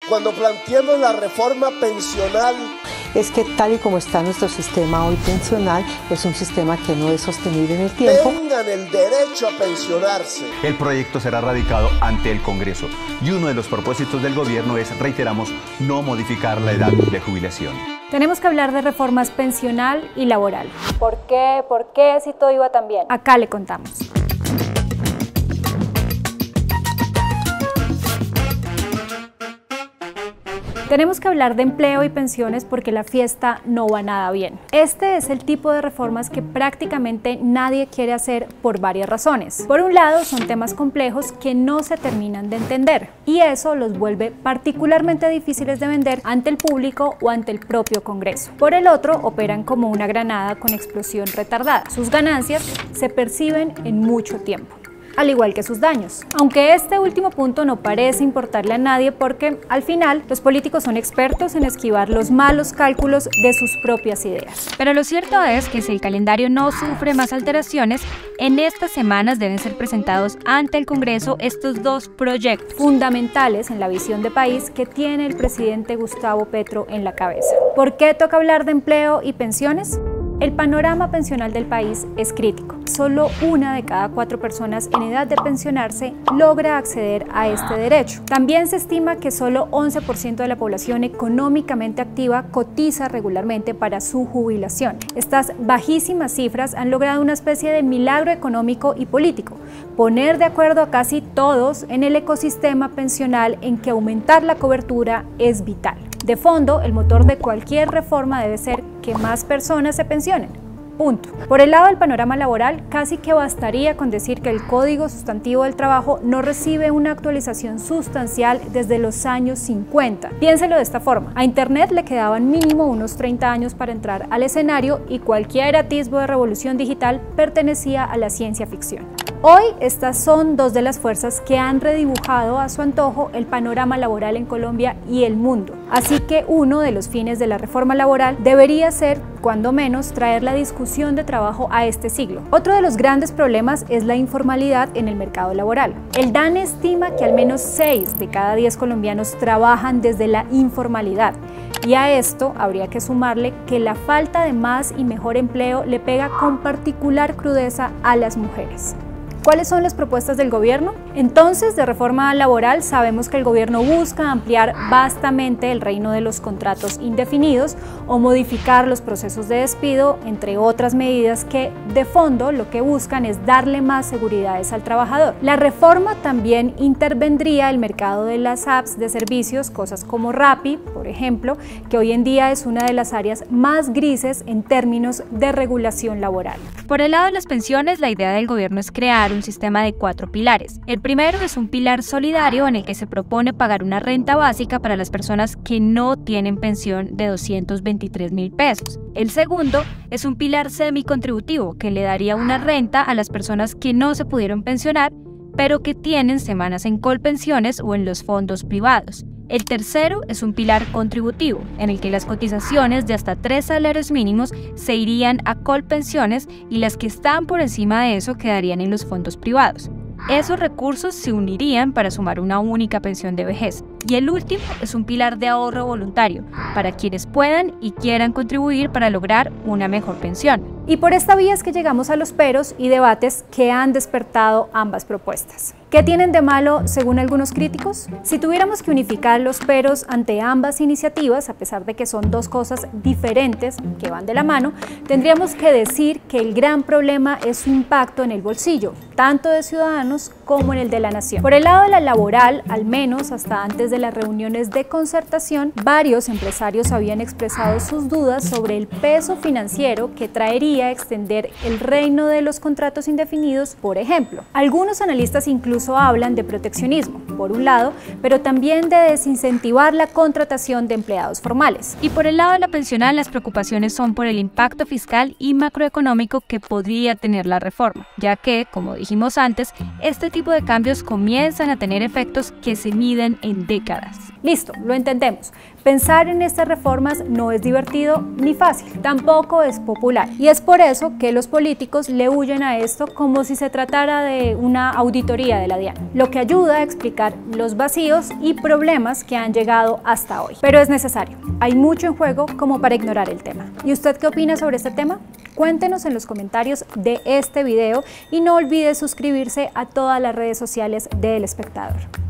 Cuando planteemos la reforma pensional, es que tal y como está nuestro sistema hoy pensional, es un sistema que no es sostenible en el tiempo. tengan el derecho a pensionarse. El proyecto será radicado ante el Congreso y uno de los propósitos del gobierno es, reiteramos, no modificar la edad de jubilación. Tenemos que hablar de reformas pensional y laboral. ¿Por qué? ¿Por qué si todo iba tan bien? Acá le contamos. Tenemos que hablar de empleo y pensiones porque la fiesta no va nada bien. Este es el tipo de reformas que prácticamente nadie quiere hacer por varias razones. Por un lado, son temas complejos que no se terminan de entender y eso los vuelve particularmente difíciles de vender ante el público o ante el propio Congreso. Por el otro, operan como una granada con explosión retardada. Sus ganancias se perciben en mucho tiempo, al igual que sus daños. Aunque este último punto no parece importarle a nadie porque, al final, los políticos son expertos en esquivar los malos cálculos de sus propias ideas. Pero lo cierto es que si el calendario no sufre más alteraciones, en estas semanas deben ser presentados ante el Congreso estos dos proyectos fundamentales en la visión de país que tiene el presidente Gustavo Petro en la cabeza. ¿Por qué toca hablar de empleo y pensiones? El panorama pensional del país es crítico. Solo 1 de cada 4 personas en edad de pensionarse logra acceder a este derecho. También se estima que solo 11% de la población económicamente activa cotiza regularmente para su jubilación. Estas bajísimas cifras han logrado una especie de milagro económico y político: poner de acuerdo a casi todos en el ecosistema pensional en que aumentar la cobertura es vital. De fondo, el motor de cualquier reforma debe ser que más personas se pensionen. Punto. Por el lado del panorama laboral, casi que bastaría con decir que el Código Sustantivo del Trabajo no recibe una actualización sustancial desde los años 50. Piénselo de esta forma: a Internet le quedaban mínimo unos 30 años para entrar al escenario y cualquier atisbo de revolución digital pertenecía a la ciencia ficción. Hoy estas son dos de las fuerzas que han redibujado a su antojo el panorama laboral en Colombia y el mundo. Así que uno de los fines de la reforma laboral debería ser, cuando menos, traer la discusión de trabajo a este siglo. Otro de los grandes problemas es la informalidad en el mercado laboral. El DANE estima que al menos 6 de cada 10 colombianos trabajan desde la informalidad. Y a esto habría que sumarle que la falta de más y mejor empleo le pega con particular crudeza a las mujeres. ¿Cuáles son las propuestas del gobierno? Entonces, de reforma laboral sabemos que el gobierno busca ampliar vastamente el reino de los contratos indefinidos o modificar los procesos de despido, entre otras medidas que, de fondo, lo que buscan es darle más seguridades al trabajador. La reforma también intervendría el mercado de las apps de servicios, cosas como Rappi, por ejemplo, que hoy en día es una de las áreas más grises en términos de regulación laboral. Por el lado de las pensiones, la idea del gobierno es crear un sistema de 4 pilares. El primero es un pilar solidario en el que se propone pagar una renta básica para las personas que no tienen pensión de 223.000 pesos. El segundo es un pilar semicontributivo que le daría una renta a las personas que no se pudieron pensionar, pero que tienen semanas en Colpensiones o en los fondos privados. El tercero es un pilar contributivo, en el que las cotizaciones de hasta 3 salarios mínimos se irían a Colpensiones y las que están por encima de eso quedarían en los fondos privados. Esos recursos se unirían para sumar una única pensión de vejez. Y el último es un pilar de ahorro voluntario, para quienes puedan y quieran contribuir para lograr una mejor pensión. Y por esta vía es que llegamos a los peros y debates que han despertado ambas propuestas. ¿Qué tienen de malo según algunos críticos? Si tuviéramos que unificar los peros ante ambas iniciativas, a pesar de que son dos cosas diferentes que van de la mano, tendríamos que decir que el gran problema es su impacto en el bolsillo, tanto de ciudadanos como en el de la nación. Por el lado de la laboral, al menos hasta antes de las reuniones de concertación, varios empresarios habían expresado sus dudas sobre el peso financiero que traería extender el reino de los contratos indefinidos, por ejemplo. Algunos analistas incluso hablan de proteccionismo, por un lado, pero también de desincentivar la contratación de empleados formales. Y por el lado de la pensional, las preocupaciones son por el impacto fiscal y macroeconómico que podría tener la reforma, ya que, como dijimos antes, este tipo de cambios comienzan a tener efectos que se miden en décadas. Listo, lo entendemos. Pensar en estas reformas no es divertido ni fácil, tampoco es popular. Y es por eso que los políticos le huyen a esto como si se tratara de una auditoría de la DIAN, lo que ayuda a explicar los vacíos y problemas que han llegado hasta hoy. Pero es necesario, hay mucho en juego como para ignorar el tema. ¿Y usted qué opina sobre este tema? Cuéntenos en los comentarios de este video y no olvide suscribirse a todas las redes sociales de El Espectador.